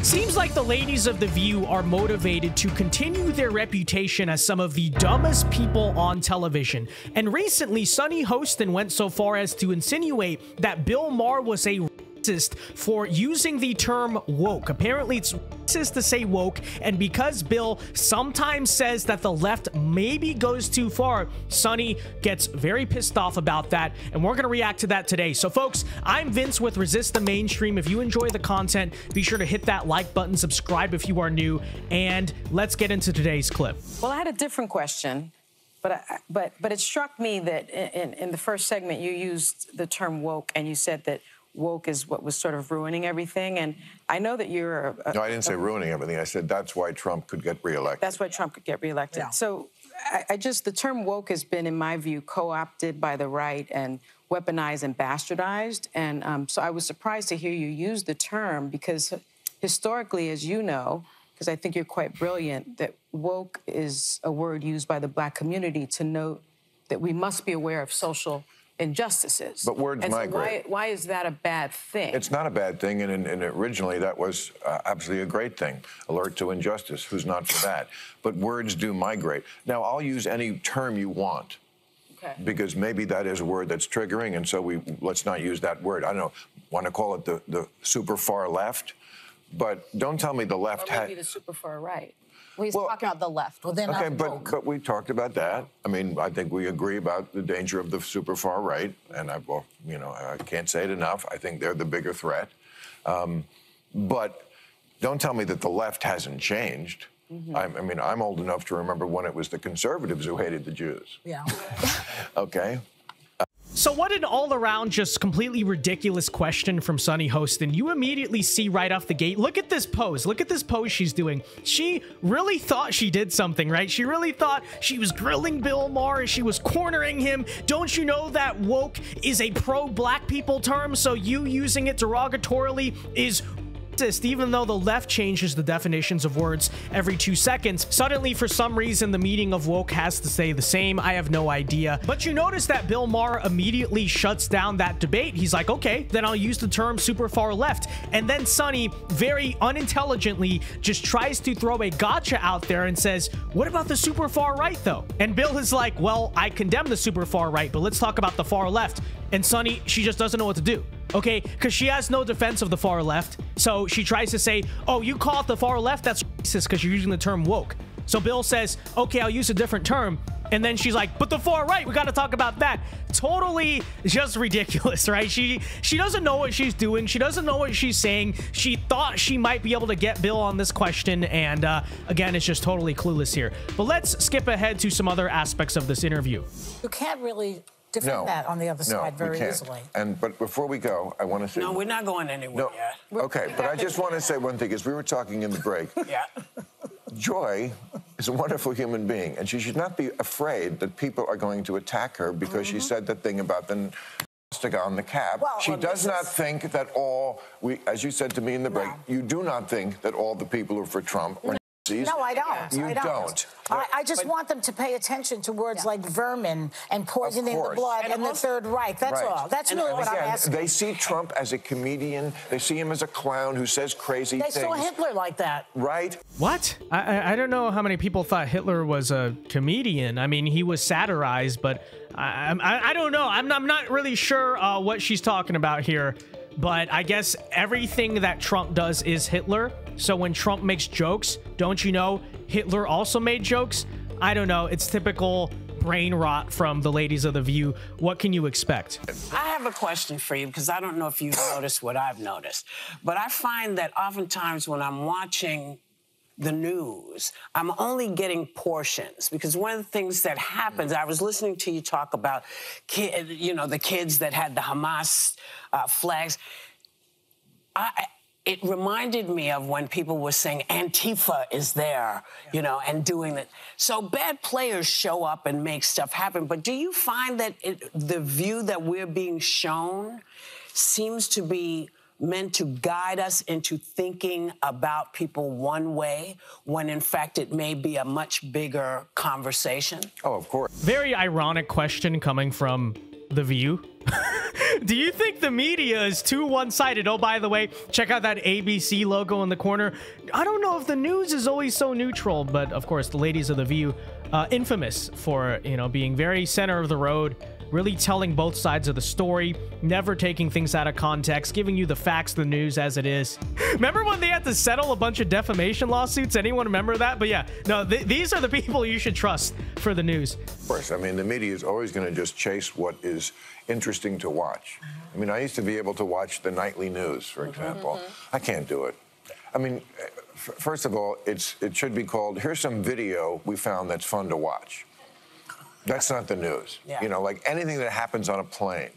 Seems like the ladies of The View are motivated to continue their reputation as some of the dumbest people on television. And recently, Sunny Hostin went so far as to insinuate that Bill Maher was a racist for using the term woke. Apparently, it's racist to say woke, and because Bill sometimes says that the left maybe goes too far, Sunny gets very pissed off about that, and we're going to react to that today. So folks, I'm Vince with Resist the Mainstream. If you enjoy the content, be sure to hit that like button, subscribe if you are new, and let's get into today's clip. Well, I had a different question, but it struck me that in the first segment you used the term woke, and you said that woke is what was sort of ruining everything. And I know that you're No, I didn't say ruining everything. I said that's why Trump could get reelected. That's why Trump could get reelected. Yeah. So the term woke has been, in my view, co-opted by the right and weaponized and bastardized. And so I was surprised to hear you use the term, because historically, as you know, because I think you're quite brilliant, that woke is a word used by the Black community to note that we must be aware of social injustices. But words migrate. Why is that a bad thing? It's not a bad thing, and originally that was absolutely a great thing. Alert to injustice. Who's not for that? But words do migrate. Now, I'll use any term you want. Okay. Because maybe that is a word that's triggering, and so let's not use that word. I don't know, want to call it the super far left, but don't tell me the left or maybe the super far right. Well, he's talking about the left. Well, then okay, but we talked about that. I mean, I think we agree about the danger of the super far right, and I can't say it enough. I think they're the bigger threat. But don't tell me that the left hasn't changed. Mm-hmm. I mean, I'm old enough to remember when it was the conservatives who hated the Jews. Yeah. Okay. So what an all-around just completely ridiculous question from Sunny Hostin. You immediately see right off the gate, look at this pose. Look at this pose she's doing. She really thought she did something, right? She really thought she was grilling Bill Maher. She was cornering him. Don't you know that woke is a pro-black people term? So you using it derogatorily is even though the left changes the definitions of words every 2 seconds. Suddenly, for some reason, the meaning of woke has to stay the same. I have no idea. But you notice that Bill Maher immediately shuts down that debate. He's like, okay, then I'll use the term super far left. And then Sunny, very unintelligently, just tries to throw a gotcha out there and says, what about the super far right, though? And Bill is like, well, I condemn the super far right, but let's talk about the far left. And Sunny, she just doesn't know what to do. Okay, because she has no defense of the far left. So she tries to say, oh, you call it the far left? That's racist because you're using the term woke. So Bill says, okay, I'll use a different term. And then she's like, but the far right, we got to talk about that. Totally just ridiculous, right? She doesn't know what she's doing. She doesn't know what she's saying. She thought she might be able to get Bill on this question. And again, it's just totally clueless here. But let's skip ahead to some other aspects of this interview. You can't really defend that on the other side very easily. But before we go, I want to say... No, we're not going anywhere yet. Okay, but I just want to say one thing, as we were talking in the break. Yeah. Joy is a wonderful human being, and she should not be afraid that people are going to attack her because she said that thing about the swastika on the cap. Well, she does not think that as you said to me in the break, you do not think that all the people who are for Trump are Nazis. No, I don't. You don't. I just want them to pay attention to words like vermin and poisoning the blood and the Third Reich. That's all. That's really what I'm asking. They see Trump as a comedian. They see him as a clown who says crazy things. They saw Hitler like that. Right? What? I don't know how many people thought Hitler was a comedian. I mean, he was satirized, but I don't know. I'm not really sure what she's talking about here. But I guess everything that Trump does is Hitler. So when Trump makes jokes, don't you know Hitler also made jokes? I don't know. It's typical brain rot from the ladies of The View. What can you expect? I have a question for you, because I don't know if you've noticed what I've noticed. But I find that oftentimes when I'm watching the news, I'm only getting portions, because one of the things that happens, I was listening to you talk about, the kids that had the Hamas flags. It reminded me of when people were saying Antifa is there, and doing that. So bad players show up and make stuff happen. But do you find that the view that we're being shown seems to be meant to guide us into thinking about people one way, when in fact it may be a much bigger conversation? Oh, of course. Very ironic question coming from The View? Do you think the media is too one-sided? Oh, by the way, check out that ABC logo in the corner. I don't know if the news is always so neutral, but of course, the ladies of The View, infamous for, you know, being very center of the road, really telling both sides of the story, never taking things out of context, giving you the facts, the news as it is. Remember when they had to settle a bunch of defamation lawsuits? Anyone remember that? But yeah, no, these are the people you should trust for the news. Of course, I mean, the media is always going to just chase what is interesting to watch. I mean, I used to be able to watch the nightly news, for example. I can't do it. I mean, first of all, it should be called, here's some video we found that's fun to watch. That's not the news. Yeah. You know, like anything that happens on a plane.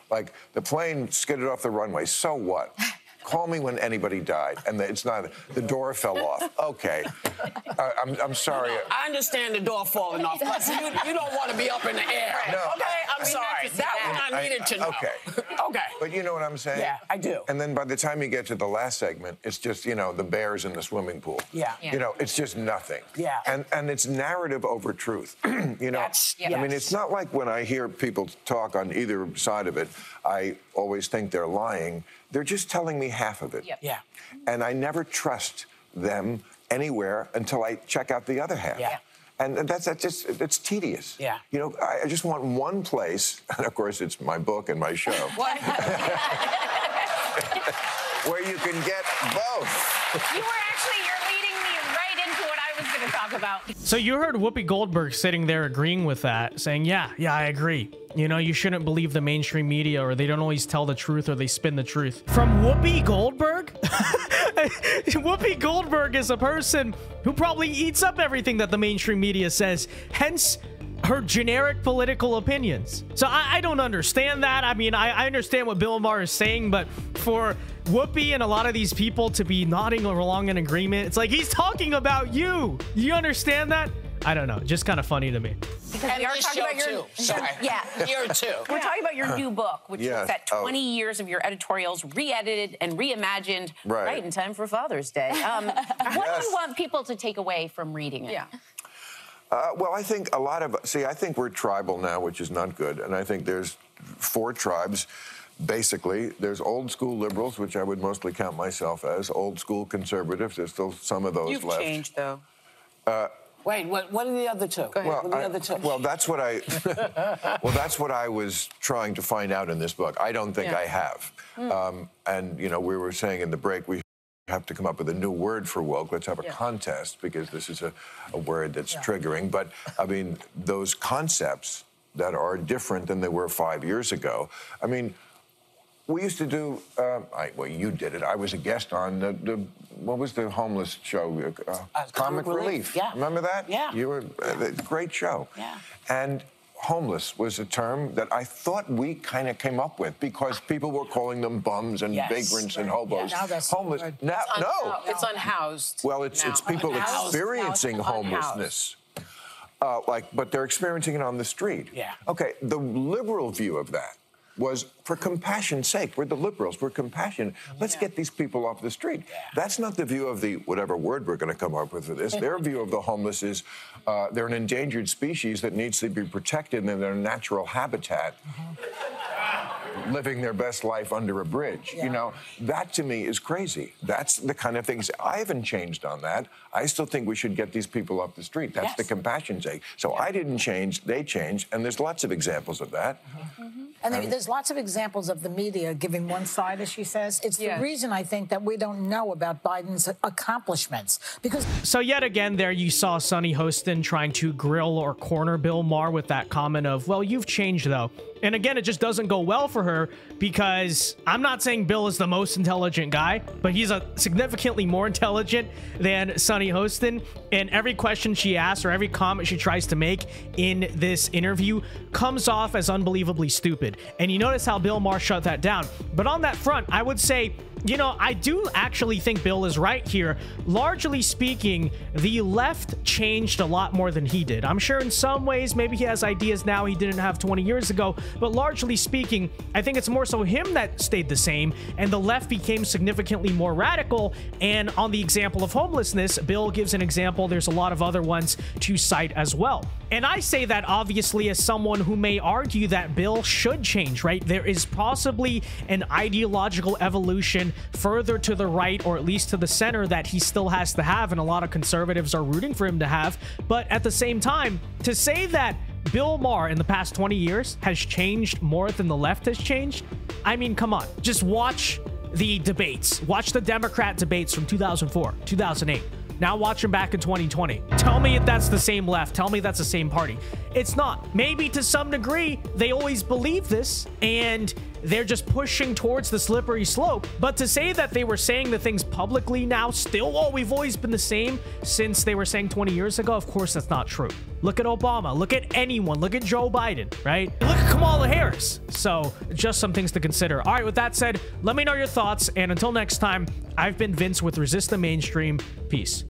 Like the plane skidded off the runway, so what? Call me when anybody died, and it's not, the door fell off. Okay, I'm sorry. I understand the door falling off, but you don't want to be up in the air. No. Okay, I'm sorry. That one I needed to know. Okay. Okay. But you know what I'm saying? Yeah, I do. And then by the time you get to the last segment, it's just, you know, the bears in the swimming pool. Yeah. You know, it's just nothing. Yeah. And it's narrative over truth. You know, I mean, it's not like when I hear people talk on either side of it, I always think they're lying. They're just telling me half of it. Yep. Yeah. And I never trust them anywhere until I check out the other half. Yeah. And it's tedious. Yeah. You know, I just want one place, and of course it's my book and my show, where you can get both. You're leading me right into what I was going to talk about. So you heard Whoopi Goldberg sitting there agreeing with that, saying, yeah, I agree. You know, you shouldn't believe the mainstream media, or they don't always tell the truth, or they spin the truth. From Whoopi Goldberg? Whoopi Goldberg is a person who probably eats up everything that the mainstream media says, hence her generic political opinions. So I don't understand that. I mean, I understand what Bill Maher is saying, but for Whoopi and a lot of these people to be nodding along in agreement, it's like he's talking about you. You understand that? I don't know. Just kind of funny to me. Because we are talking about your Year two. We're talking about your new book, which looks at 20 years of your editorials re-edited and reimagined right in time for Father's Day. What do you want people to take away from reading it? Yeah. Well, I think a lot of, I think we're tribal now, which is not good. And I think there's 4 tribes. Basically, there's old school liberals, which I would mostly count myself as, old school conservatives. There's still some of those You've left. You've changed, though. Wait, what are the other two? Well, that's what that's what I was trying to find out in this book. I don't think I have. And you know, we were saying in the break, we have to come up with a new word for woke. Let's have a contest, because this is a word that's triggering. But I mean, those concepts that are different than they were 5 years ago. I mean, we used to do, well, you did it. I was a guest on what was the homeless show? Comic Relief. Yeah. Remember that? Yeah. You were, great show. Yeah. And homeless was a term that I thought we kind of came up with, because people were calling them bums and vagrants and hobos. Now that's homeless. Now, no. It's unhoused. Well, it's people experiencing homelessness. But they're experiencing it on the street. Yeah. Okay, the liberal view of that was for compassion's sake. We're the liberals. We're compassionate. Let's get these people off the street. Yeah. That's not the view of the, whatever word we're going to come up with for this. Their view of the homeless is they're an endangered species that needs to be protected in their natural habitat. Living their best life under a bridge. You know, that to me is crazy. That's the kind of things, I haven't changed on that. I still think we should get these people off the street. That's the compassion's sake. So I didn't change, they changed, and there's lots of examples of that. And there's lots of examples of the media giving one side, as she says. It's the reason, I think, that we don't know about Biden's accomplishments. Because so yet again, there you saw Sunny Hostin trying to grill or corner Bill Maher with that comment of, well, you've changed, though. And again, it just doesn't go well for her, because I'm not saying Bill is the most intelligent guy, but he's a significantly more intelligent than Sunny Hostin. And every question she asks or every comment she tries to make in this interview comes off as unbelievably stupid. And you notice how Bill Maher shut that down. But on that front, I would say You know, I do actually think Bill is right here. Largely speaking, the left changed a lot more than he did. I'm sure in some ways, maybe he has ideas now he didn't have 20 years ago, but largely speaking, I think it's more so him that stayed the same, and the left became significantly more radical. And on the example of homelessness, Bill gives an example. There's a lot of other ones to cite as well. And I say that obviously as someone who may argue that Bill should change, right? There is possibly an ideological evolution further to the right, or at least to the center, that he still has to have, and a lot of conservatives are rooting for him to have. But at the same time, to say that Bill Maher in the past 20 years has changed more than the left has changed, I mean, come on. Just watch the debates. Watch the Democrat debates from 2004, 2008. Now watch them back in 2020. Tell me if that's the same left. Tell me that's the same party. It's not. Maybe to some degree, they always believe this, and they're just pushing towards the slippery slope. But to say that they were saying the things publicly now still, oh, we've always been the same since they were saying 20 years ago, of course that's not true. Look at Obama. Look at anyone. Look at Joe Biden, right? Look at Kamala Harris. So just some things to consider. All right, with that said, let me know your thoughts. And until next time, I've been Vince with Resist the Mainstream. Peace.